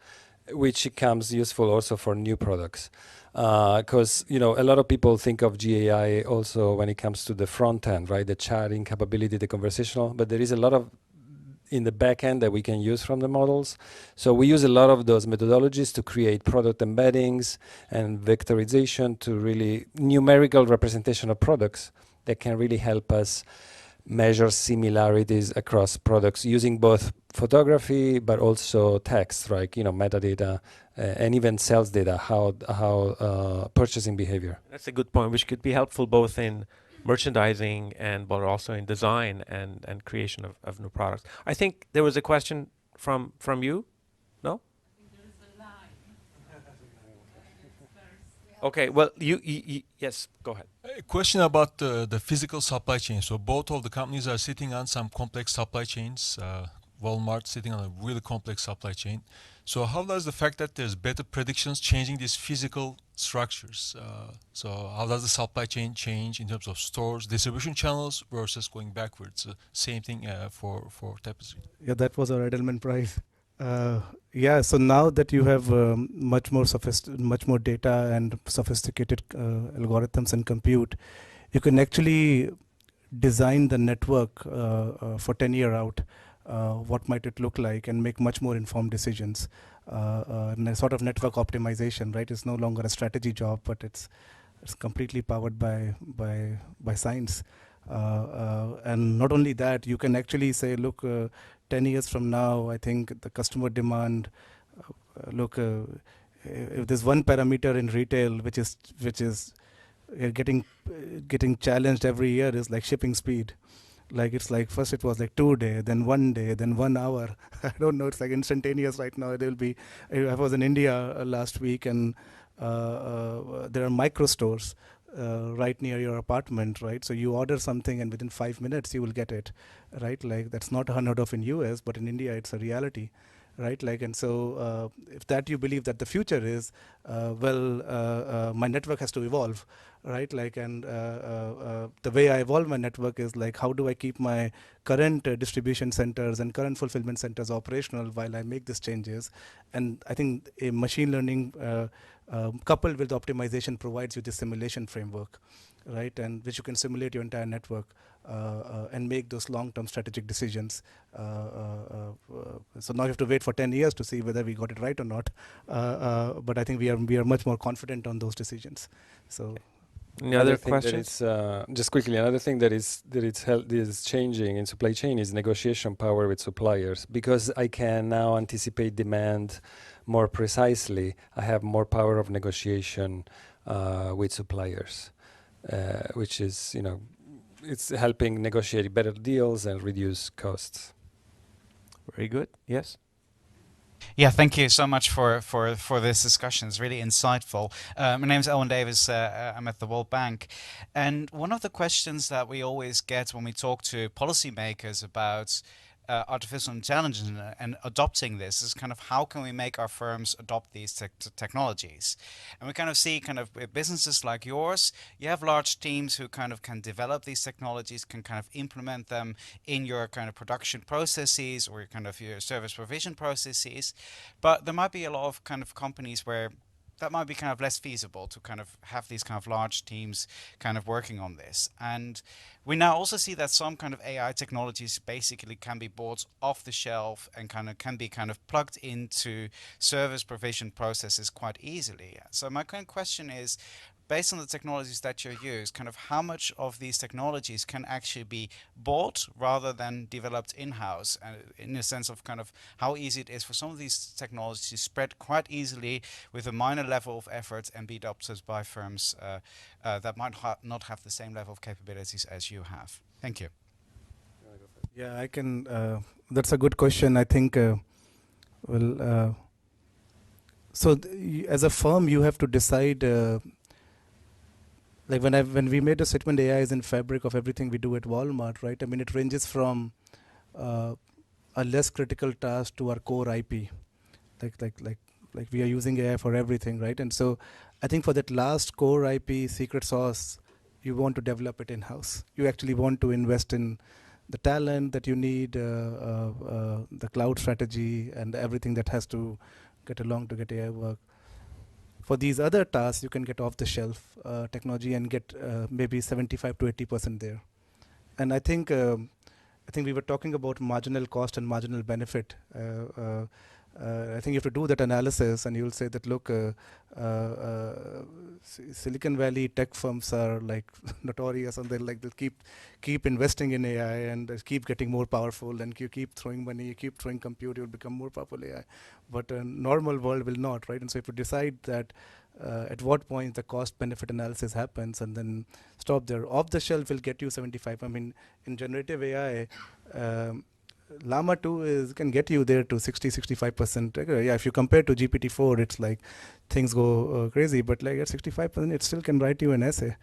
which becomes useful also for new products. Because a lot of people think of GAI also when it comes to the front end, right? The chatting capability, the conversational, but there is a lot of in the back end that we can use from the models. So we use a lot of those methodologies to create product embeddings and vectorization to really numerical representation of products that can really help us measure similarities across products using both photography but also text, right? Metadata and even sales data, how purchasing behavior. That's a good point, which could be helpful both in merchandising but also in design and creation of new products. I think there was a question from you, no? I think there is a line. Okay, well, you yes, go ahead. A question about the physical supply chain. So both of the companies are sitting on some complex supply chains. Walmart sitting on a really complex supply chain. So how does the fact that there's better predictions changing these physical structures? So how does the supply chain change in terms of stores, distribution channels versus going backwards? Same thing for Tapestry. Yeah, that was our Edelman Prize. Uh, yeah, so now that you have much more data and sophisticated algorithms and compute, you can actually design the network for 10 year out. What might it look like, and make much more informed decisions. Sort of network optimization, right? It's no longer a strategy job, but it's completely powered by science. And not only that, you can actually say, look, 10 years from now, I think the customer demand, look, if there's one parameter in retail which is getting challenged every year, is like shipping speed. Like it's like first it was like 2 day, then 1 day, then 1 hour. I don't know. It's like instantaneous right now. There will be. I was in India last week, and there are micro stores right near your apartment, right? So you order something, and within 5 minutes you will get it, right? Like that's not unheard of in US, but in India it's a reality, right? Like, and so if that you believe that the future is, my network has to evolve, right? Like, and the way I evolve my network is like, how do I keep my current distribution centers and current fulfillment centers operational while I make these changes? And I think a machine learning coupled with optimization provides you this simulation framework, right? And which you can simulate your entire network and make those long-term strategic decisions. So now you have to wait for 10 years to see whether we got it right or not. But I think we are much more confident on those decisions. So. Any other Another thing that questions? is just quickly. Another thing that is changing in supply chain is negotiation power with suppliers, because I can now anticipate demand more precisely. I have more power of negotiation with suppliers, which is, it's helping negotiate better deals and reduce costs. Very good. Yes. Yeah, thank you so much for this discussion. It's really insightful. My name is Owen Davis. I'm at the World Bank. And one of the questions that we always get when we talk to policymakers about artificial intelligence and adopting this is kind of how can we make our firms adopt these technologies. And we kind of see kind of with businesses like yours, you have large teams who kind of can develop these technologies, can kind of implement them in your kind of production processes or kind of your service provision processes. But there might be a lot of kind of companies where that might be kind of less feasible to kind of have these kind of large teams kind of working on this. And we now also see that some kind of AI technologies basically can be bought off the shelf and kind of can be kind of plugged into service provision processes quite easily. So my kind of question is, based on the technologies that you use, kind of how much of these technologies can actually be bought rather than developed in-house, in the sense of kind of how easy it is for some of these technologies to spread quite easily with a minor level of effort and be adopted by firms that might not have the same level of capabilities as you have. Thank you. Yeah, I can. That's a good question. I think. So as a firm, you have to decide. Like when we made a statement, AI is in fabric of everything we do at Walmart, right? I mean, it ranges from a less critical task to our core IP. Like we are using AI for everything, right? And so I think for that last core IP secret sauce, you want to develop it in-house. You actually want to invest in the talent that you need, the cloud strategy, and everything that has to get along to get AI work. For these other tasks, you can get off-the-shelf technology and get maybe 75 to 80% there. And I think we were talking about marginal cost and marginal benefit. I think you have to do that analysis, and you'll say that, look, Silicon Valley tech firms are like notorious, and they'll keep investing in AI and keep getting more powerful, and you keep throwing money, you keep throwing compute, you'll become more powerful AI. But a normal world will not, right? And so if you decide that at what point the cost benefit analysis happens, and then stop there. Off the shelf will get you 75. I mean, in generative AI, Llama 2 can get you there to 60-65%. Yeah, if you compare to GPT-4, it's like things go crazy, but like at 65%, it still can write you an essay,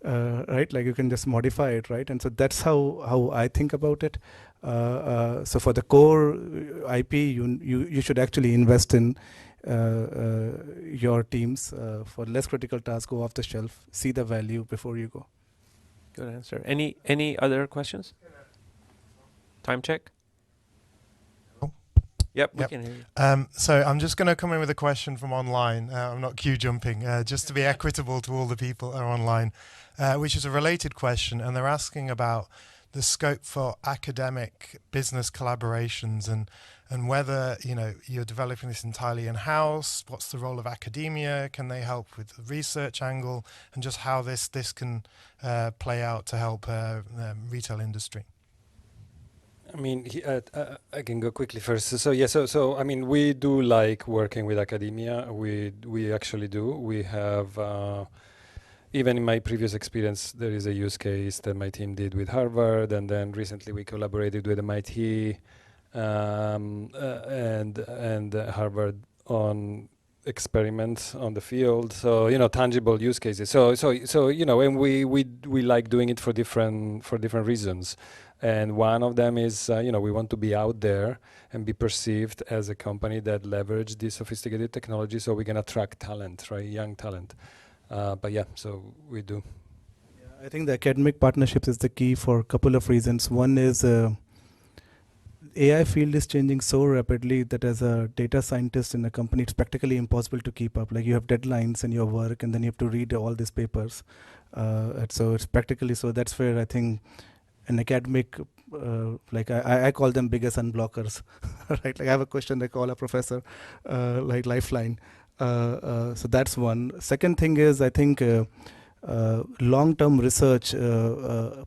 right? Like you can just modify it, right? And so that's how I think about it. So for the core IP, you should actually invest in your teams. For less critical tasks, go off the shelf, see the value before you go. Good answer. Any other questions? Time check. Yep, we Yep. can hear you. So I'm just going to come in with a question from online. I'm not queue jumping, just to be equitable to all the people that are online, which is a related question. And they're asking about the scope for academic business collaborations and whether, you're developing this entirely in-house. What's the role of academia? Can they help with the research angle? And just how this can play out to help retail industry. I mean, I can go quickly first. So I mean, we do like working with academia. We actually do. We have even in my previous experience, there is a use case that my team did with Harvard, and then recently we collaborated with MIT and Harvard on experiments on the field. So tangible use cases. So and we like doing it for different reasons. And one of them is, we want to be out there and be perceived as a company that leverage this sophisticated technology so we can attract talent, right? Young talent. But yeah, so we do. Yeah, I think the academic partnerships is the key for a couple of reasons. One is AI field is changing so rapidly that as a data scientist in a company, it's practically impossible to keep up. Like you have deadlines in your work and then you have to read all these papers. And so it's practically, so that's where I think an academic, like I call them biggest unblockers, right? Like I have a question, I call a professor, like Lifeline. So that's one. Second thing is, I think long-term research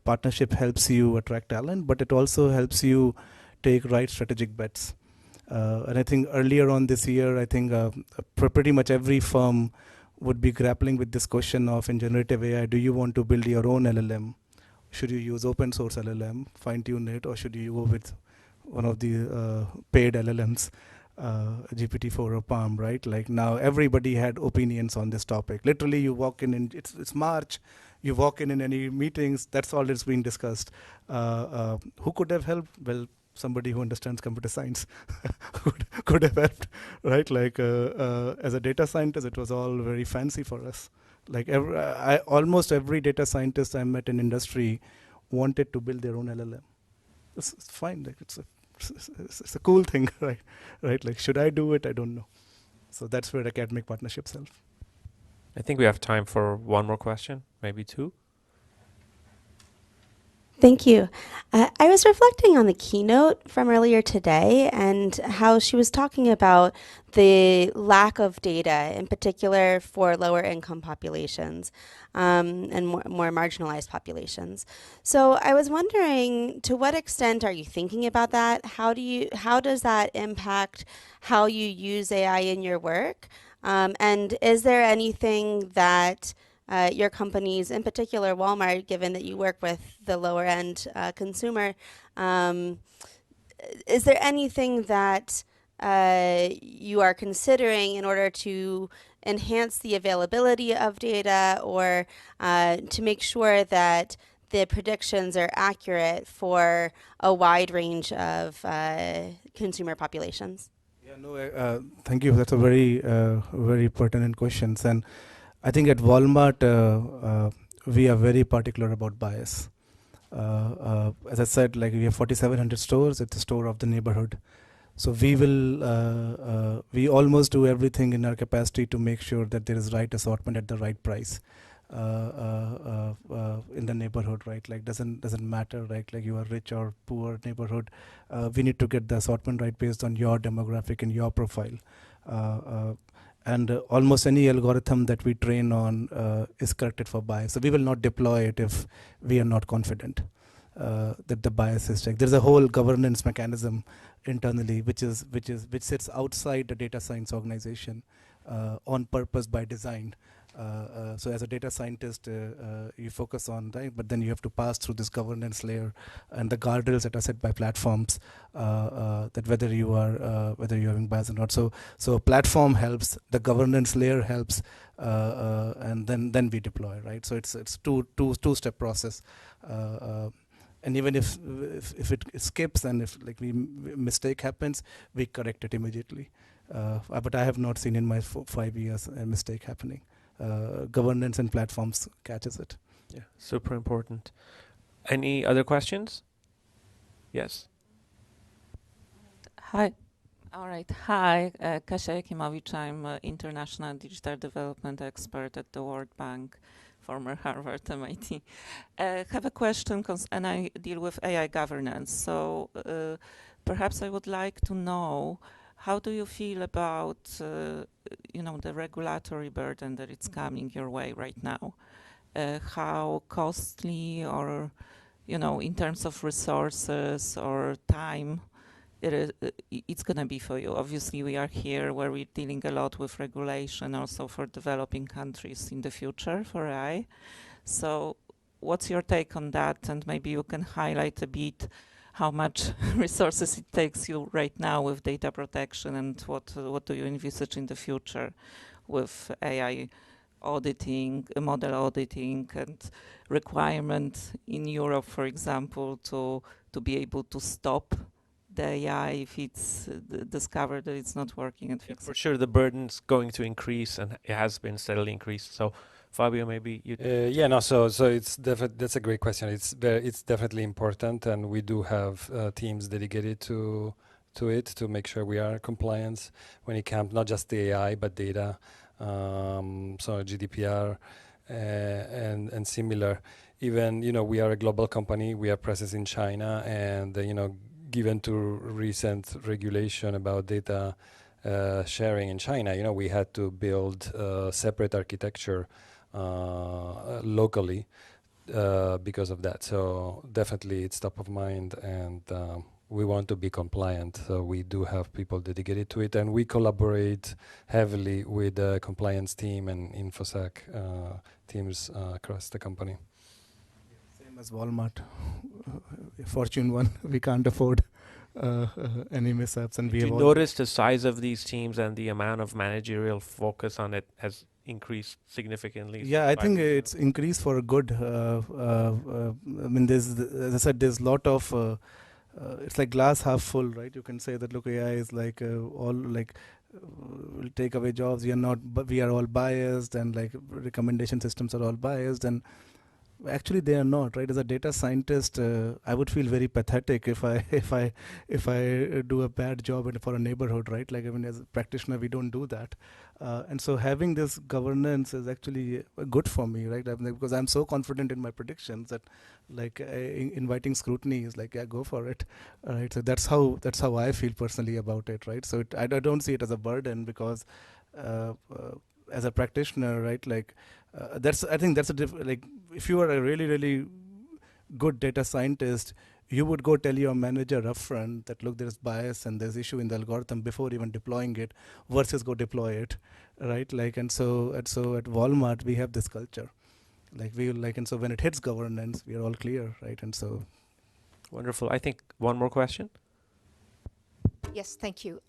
partnership helps you attract talent, but it also helps you take right strategic bets. And I think earlier on this year, I think pretty much every firm would be grappling with this question of, in generative AI, do you want to build your own LLM? Should you use open source LLM, fine tune it, or should you go with one of the paid LLMs, GPT-4 or Palm, right? Like now everybody had opinions on this topic. Literally you walk in and it's March, you walk in any meetings, that's all that's being discussed. Who could have helped? Well, somebody who understands computer science could have helped, right? Like as a data scientist, it was all very fancy for us. Like almost every data scientist I met in industry wanted to build their own LLM. It's fine. Like it's a cool thing, right? Right. Like should I do it? I don't know. So that's where academic partnerships help. I think we have time for one more question, maybe two. Thank you. I was reflecting on the keynote from earlier today and how she was talking about the lack of data, in particular for lower income populations and more marginalized populations. So I was wondering, to what extent are you thinking about that? How does that impact how you use AI in your work? And is there anything that your companies, in particular Walmart, given that you work with the lower end consumer, is there anything that you are considering in order to enhance the availability of data or to make sure that the predictions are accurate for a wide range of consumer populations? Yeah, no, thank you. That's a very pertinent questions. And I think at Walmart, we are very particular about bias. As I said, like we have 4,700 stores. It's a store of the neighborhood. So we almost do everything in our capacity to make sure that there is right assortment at the right price in the neighborhood, right? Like doesn't matter, right? Like you are rich or poor neighborhood. We need to get the assortment right based on your demographic and your profile. And almost any algorithm that we train on is corrected for bias. So we will not deploy it if we are not confident that the bias is checked. There's a whole governance mechanism internally, which sits outside the data science organization on purpose by design. So as a data scientist, you focus on, right, but then you have to pass through this governance layer and the guardrails that are set by platforms that whether you're having bias or not. So platform helps, the governance layer helps, and then we deploy, right? So it's two-step process. And even if it skips and if like mistake happens, we correct it immediately. But I have not seen in my 5 years a mistake happening. Governance and platforms catches it. Yeah, super important. Any other questions? Yes. Hi. All right. Hi, Kasia Jakimowicz. I'm international digital development expert at the World Bank, former Harvard MIT. Have a question, and I deal with AI governance. So perhaps I would like to know, how do you feel about the regulatory burden that it's coming your way right now? How costly, or in terms of resources or time, it's going to be for you. Obviously, we are here where we're dealing a lot with regulation also for developing countries in the future for AI. So what's your take on that? And maybe you can highlight a bit how much resources it takes you right now with data protection, and what do you envisage in the future with AI auditing, model auditing, and requirement in Europe, for example, to be able to stop the AI if it's discovered that it's not working, and fix For it. sure, the burden's going to increase, and it has been steadily increased. So, Fabio, maybe you. Yeah, no. So it's that's a great question. It's definitely important, and we do have teams dedicated to it to make sure we are compliant when it comes not just the AI but data, so GDPR and similar. Even we are a global company. We are present in China, and given to recent regulation about data sharing in China, we had to build a separate architecture locally because of that. So definitely it's top of mind, and we want to be compliant. So we do have people dedicated to it, and we collaborate heavily with the compliance team and InfoSec teams across the company. Same as Walmart. Fortune 1, we can't afford any mishaps. And Do you notice the size of these teams and the amount of managerial focus on it has increased significantly? Yeah, I think it's increased for good. I mean, as I said, there's a lot of. It's like glass half full, right? You can say that look, AI is like all like will take away jobs. We are not, but we are all biased, and like recommendation systems are all biased, and actually they are not, right? As a data scientist, I would feel very pathetic if I do a bad job for a neighborhood, right? Like, I mean, as a practitioner, we don't do that, and so having this governance is actually good for me, right? I mean, because I'm so confident in my predictions that like inviting scrutiny is like, yeah, go for it, right? So that's how I feel personally about it, right? So I don't see it as a burden, because as a practitioner, right, like I think that's like if you are a really really good data scientist, you would go tell your manager upfront that look, there's bias and there's issue in the algorithm before even deploying it, versus go deploy it, right? Like, and so at Walmart we have this culture, like and so when it hits governance, we are all clear, right? And so Wonderful. I think one more question. Yes, thank you.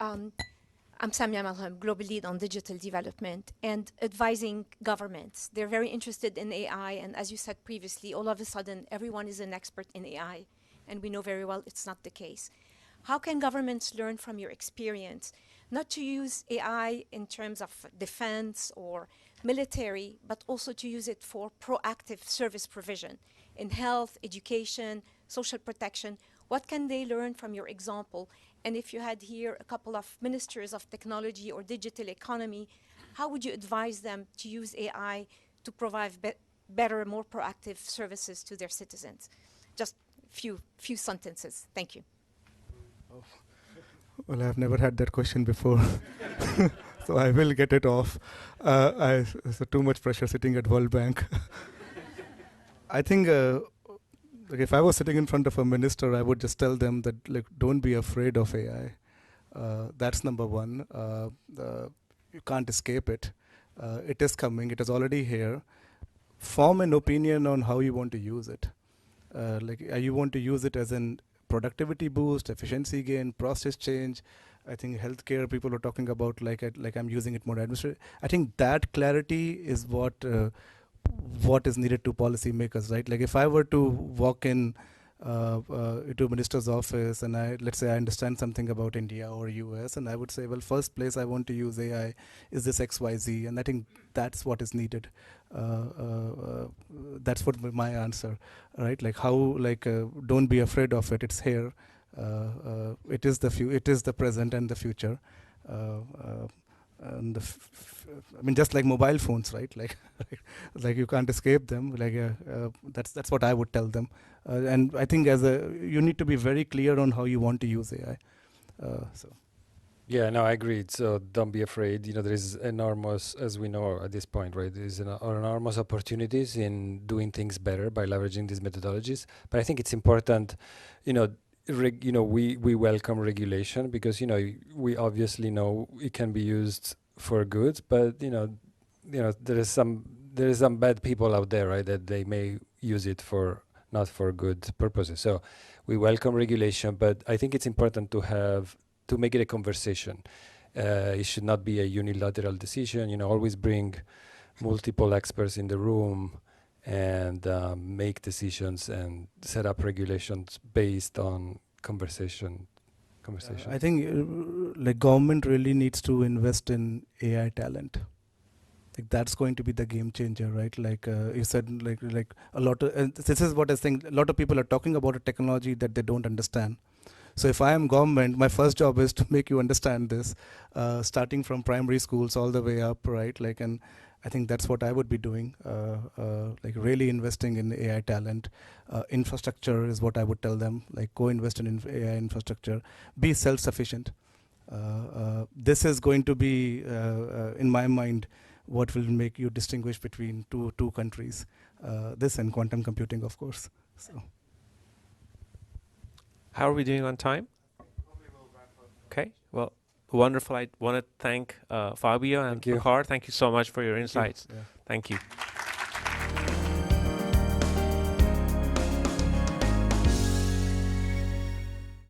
I'm Samia Malham, Global Lead on Digital Development and advising governments. They're very interested in AI, and as you said previously, all of a sudden everyone is an expert in AI, and we know very well it's not the case. How can governments learn from your experience not to use AI in terms of defense or military, but also to use it for proactive service provision in health, education, social protection? What can they learn from your example? And if you had here a couple of ministers of technology or digital economy, how would you advise them to use AI to provide better, more proactive services to their citizens? Just few sentences. Thank you. well, I've never had that question before. So I will get it off. So too much pressure sitting at World Bank. I think like if I was sitting in front of a minister, I would just tell them that, like, don't be afraid of AI. That's number one. You can't escape it. It is coming. It is already here. Form an opinion on how you want to use it. Like, you want to use it as an productivity boost, efficiency gain, process change. I think healthcare people are talking about like I'm using it more administrative. I think that clarity is what is needed to policymakers, right? Like if I were to walk in into a minister's office and let's say I understand something about India or US, and I would say, well, first place I want to use AI is this XYZ, and I think that's what is needed. That's what my answer, right? Like how, like don't be afraid of it. It's here. It is it is the present and the future. Uh, uh, and I mean, just like mobile phones, right? Like, like you can't escape them. Like, that's what I would tell them. And I think you need to be very clear on how you want to use AI. So. Yeah, no, I agree. So don't be afraid. There is enormous, as we know at this point, right? There is enormous opportunities in doing things better by leveraging these methodologies. But I think it's important, we welcome regulation because we obviously know it can be used for good, but there is some bad people out there, right? That they may use it for not for good purposes. So we welcome regulation, but I think it's important to make it a conversation. It should not be a unilateral decision. Always bring multiple experts in the room and make decisions and set up regulations based on conversation. I think like government really needs to invest in AI talent. Like that's going to be the game changer, right? Like you said, like a lot of this is what I think. A lot of people are talking about a technology that they don't understand. So if I am government, my first job is to make you understand this, starting from primary schools all the way up, right? Like, and I think that's what I would be doing, like really investing in AI talent. Infrastructure is what I would tell them, like go invest in AI infrastructure, be self-sufficient. This is going to be, in my mind, what will make you distinguish between two countries. This and quantum computing, of course. So. How are we doing on time? Okay, well, wonderful. I want to thank Fabio and Prakhar. Thank you so much for your insights. Yeah. Thank you.